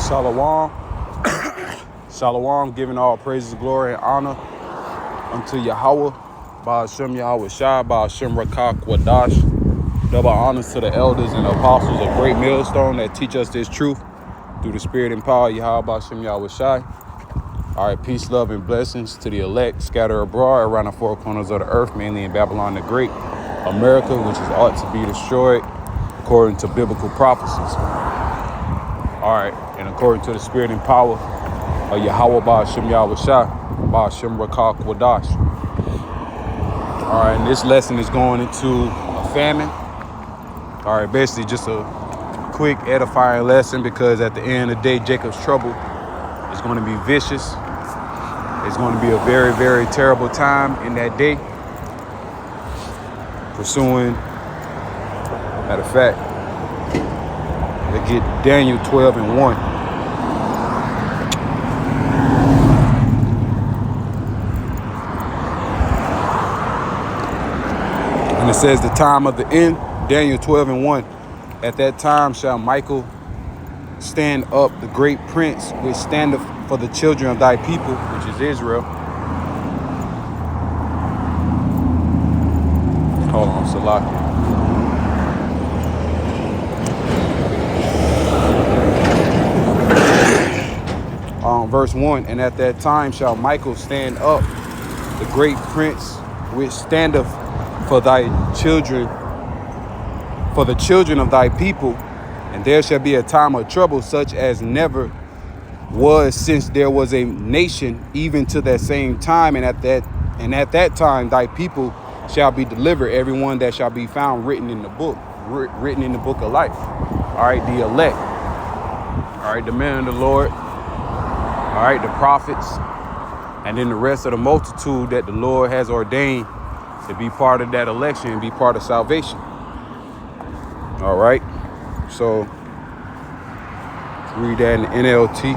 Shalom. Shalom, giving all praises, glory, and honor unto Yahweh, Ba'ashem Yahweh Shai, Ba'ashem Rakak Wadash. Double honors to the elders and the apostles of Great Millstone that teach us this truth through the spirit and power of Yahweh, Ba'ashem Yahweh Shai. All right, peace, love, and blessings to the elect scattered abroad around the four corners of the earth, mainly in Babylon the Great, America, which is ought to be destroyed according to biblical prophecies. All right, and according to the spirit and power of Yahweh, Ba'ashem Yahweh Shai, Ba'ashem Rakak Wadash. All right, and this lesson is going into a famine. All right, basically just a quick edifying lesson, because at the end of the day, Jacob's trouble is going to be vicious. It's going to be a very, very terrible time in that day. Pursuing, matter of fact, let's get Daniel 12:1. And it says the time of the end, Daniel 12:1. At that time shall Michael stand up, the great prince, which standeth for the children of thy people, which is Israel. Hold on, Salaki. Verse 1, and at that time shall Michael stand up, the great prince, which standeth for thy children, for the children of thy people, and there shall be a time of trouble such as never was since there was a nation, even to that same time, and at that time thy people shall be delivered, everyone that shall be found written in the book of life. All right, the elect. All right, the men of the Lord. All right, the prophets, and then the rest of the multitude that the Lord has ordained to be part of that election and be part of salvation. All right, so read that in the NLT.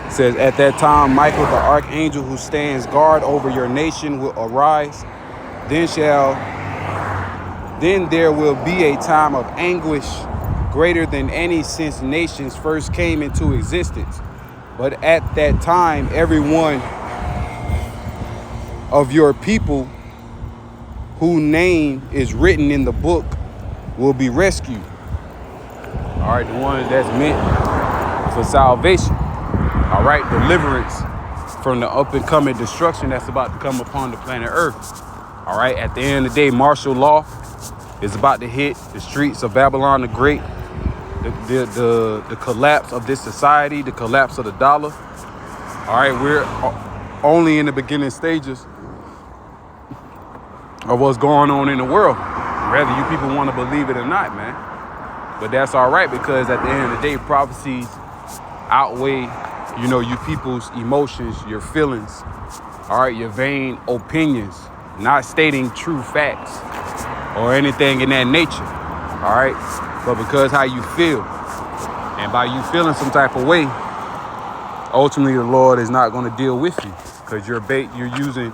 It says, at that time, Michael, the archangel who stands guard over your nation, will arise. Then there will be a time of anguish greater than any since nations first came into existence. But at that time, every one of your people whose name is written in the book will be rescued. All right, the ones that's meant for salvation. All right, deliverance from the up and coming destruction that's about to come upon the planet Earth. All right, at the end of the day, martial law is about to hit the streets of Babylon the Great. The collapse of this society, the collapse of the dollar. All right, we're only in the beginning stages of what's going on in the world, whether you people want to believe it or not, man. But that's all right, because at the end of the day, prophecies outweigh, you people's emotions, your feelings, all right, your vain opinions, not stating true facts or anything in that nature, all right? But because how you feel, and by you feeling some type of way, ultimately the Lord is not going to deal with you, because you're using,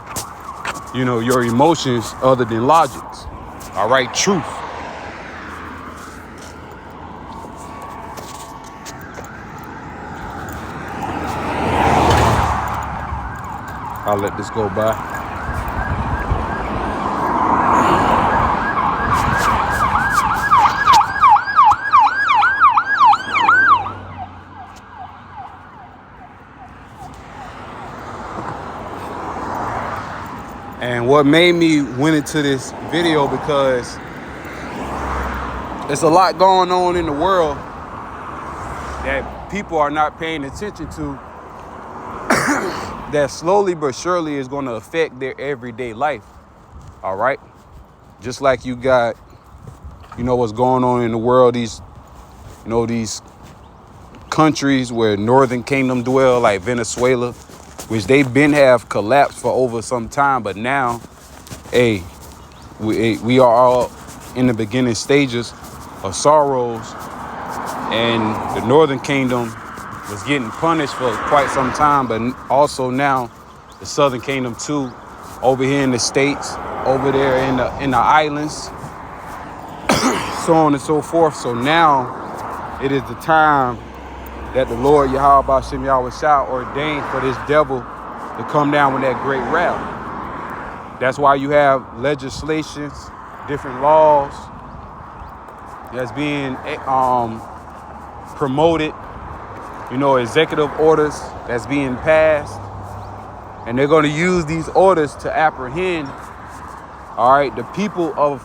your emotions other than logics. All right, truth. I'll let this go by. And what made me went into this video, because there's a lot going on in the world that people are not paying attention to, that slowly but surely is going to affect their everyday life. All right. Just like you got, what's going on in the world, these countries where Northern Kingdom dwell, like Venezuela, which they've been have collapsed for over some time. But now, we are all in the beginning stages of sorrows, and the Northern Kingdom was getting punished for quite some time, but also now the Southern Kingdom too, over here in the States, over there in the islands. so on and so forth. So now it is the time that the Lord Yahweh Bashem Yahweh Shah ordained for this devil to come down with that great wrath. That's why you have legislations, different laws that's being promoted, executive orders that's being passed. And they're going to use these orders to apprehend, the people of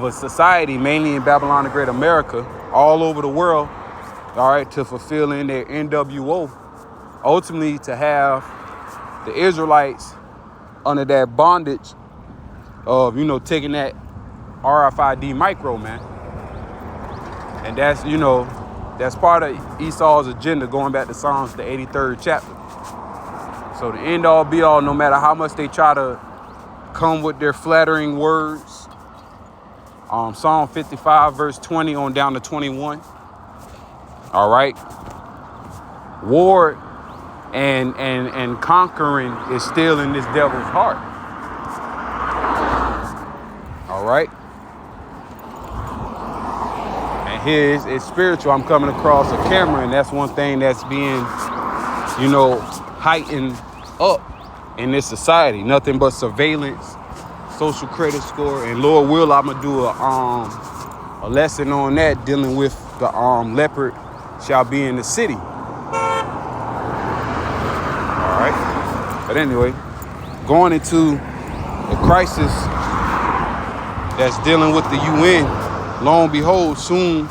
a society, mainly in Babylon the Great America, all over the world, to fulfill in their NWO, ultimately to have the Israelites under that bondage of, taking that RFID micro, man. And that's, that's part of Esau's agenda, going back to Psalms, the 83rd chapter. So the end all be all, no matter how much they try to come with their flattering words. Psalm 55, verse 20 on down to 21. All right. War and conquering is still in this devil's heart. All right. And here it's spiritual. I'm coming across a camera, and that's one thing that's being, heightened up in this society. Nothing but surveillance, social credit score, and Lord will, I'm gonna do a lesson on that, dealing with the leopard shall be in the city. All right. But anyway, going into the crisis that's dealing with the UN, lo and behold, soon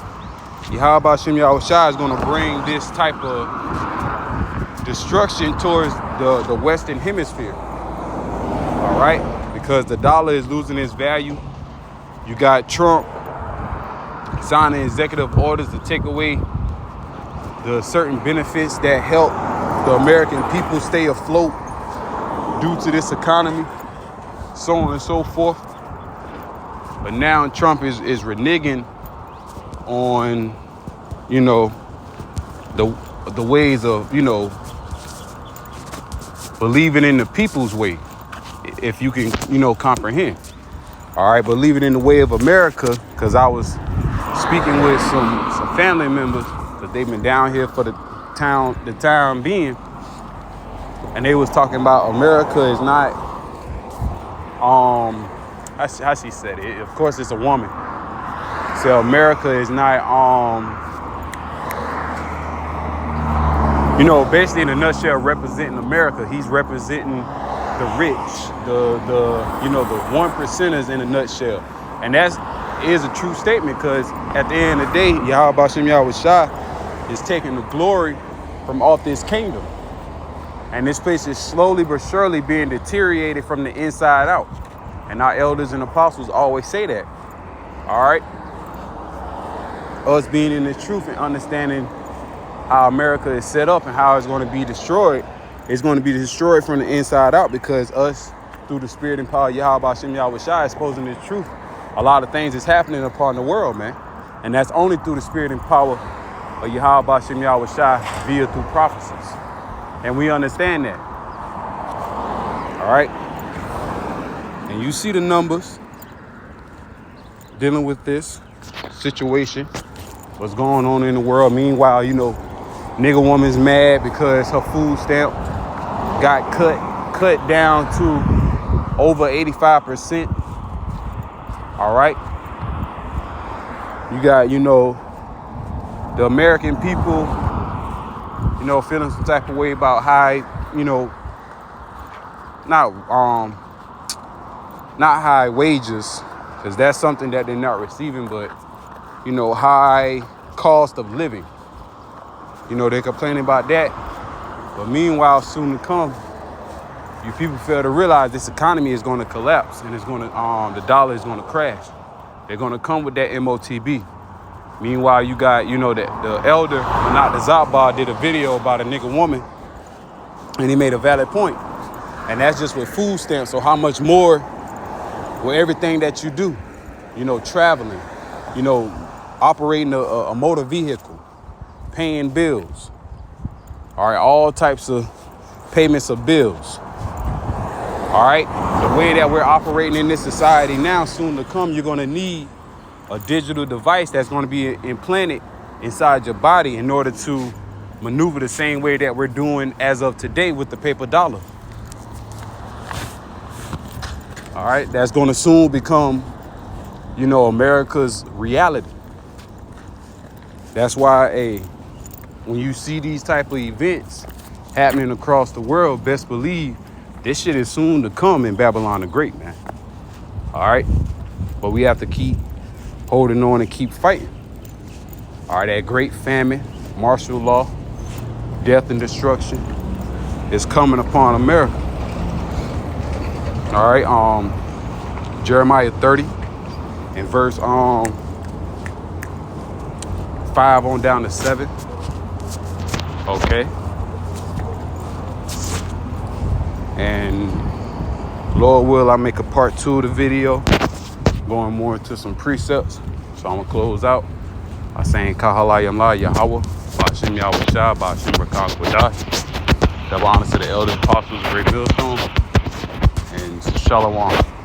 Yahweh Bashem Yahweh Shai is gonna bring this type of destruction towards the Western Hemisphere. All right, because the dollar is losing its value. You got Trump signing executive orders to take away the certain benefits that help the American people stay afloat due to this economy, so on and so forth. But now Trump is reneging on, the ways of, believing in the people's way, if you can, comprehend. All right, believing in the way of America, because I was speaking with some family members, because they've been down here for the time being, and they was talking about America is not, how she said it. Of course, it's a woman. So America is not, basically in a nutshell, representing America. He's representing the rich, the 1%ers in a nutshell. And that is a true statement, because at the end of the day, Yahweh Bashem Yahweh Shai is taking the glory from off this kingdom. And this place is slowly but surely being deteriorated from the inside out. And our elders and apostles always say that. All right? Us being in the truth and understanding how America is set up and how it's going to be destroyed. It's going to be destroyed from the inside out, because us, through the spirit and power of Yahweh Bashem Yahweh Shai, exposing the truth. A lot of things is happening upon the world, man. And that's only through the spirit and power of Yahweh Bashem Yahweh Shai via through prophecies. And we understand that. All right? And you see the numbers dealing with this situation, what's going on in the world. Meanwhile, nigga woman's mad because her food stamp got cut down to over 85%. All right. You got, the American people, feeling some type of way about high, not high wages, because that's something that they're not receiving, but, high cost of living. They're complaining about that. But meanwhile, soon to come, you people fail to realize this economy is going to collapse, and it's going to, the dollar is going to crash. They're going to come with that MOTB. Meanwhile, you got, the elder, not the Zabbar, did a video about a nigga woman, and he made a valid point. And that's just with food stamps. So how much more with everything that you do, traveling, operating a motor vehicle, paying bills, all right, all types of payments of bills. All right, the way that we're operating in this society now, soon to come, you're going to need a digital device that's going to be implanted inside your body in order to maneuver the same way that we're doing as of today with the paper dollar. All right, that's going to soon become, America's reality. That's why, when you see these type of events happening across the world, best believe this shit is soon to come in Babylon the Great, man. All right, but we have to keep holding on and keep fighting. All right, that great famine, martial law, death and destruction is coming upon America. All right, Jeremiah 30 and verse 5 on down to 7. Okay. And Lord will, I make a part 2 of the video, going more into some precepts. So I'm gonna close out by saying Kahala Yamla Yahweh, Ba'ashem Yahweh Shah, Ba'ashem Rakah Kwadash. Double honor to the elders, apostles, great millstone, and Shalom.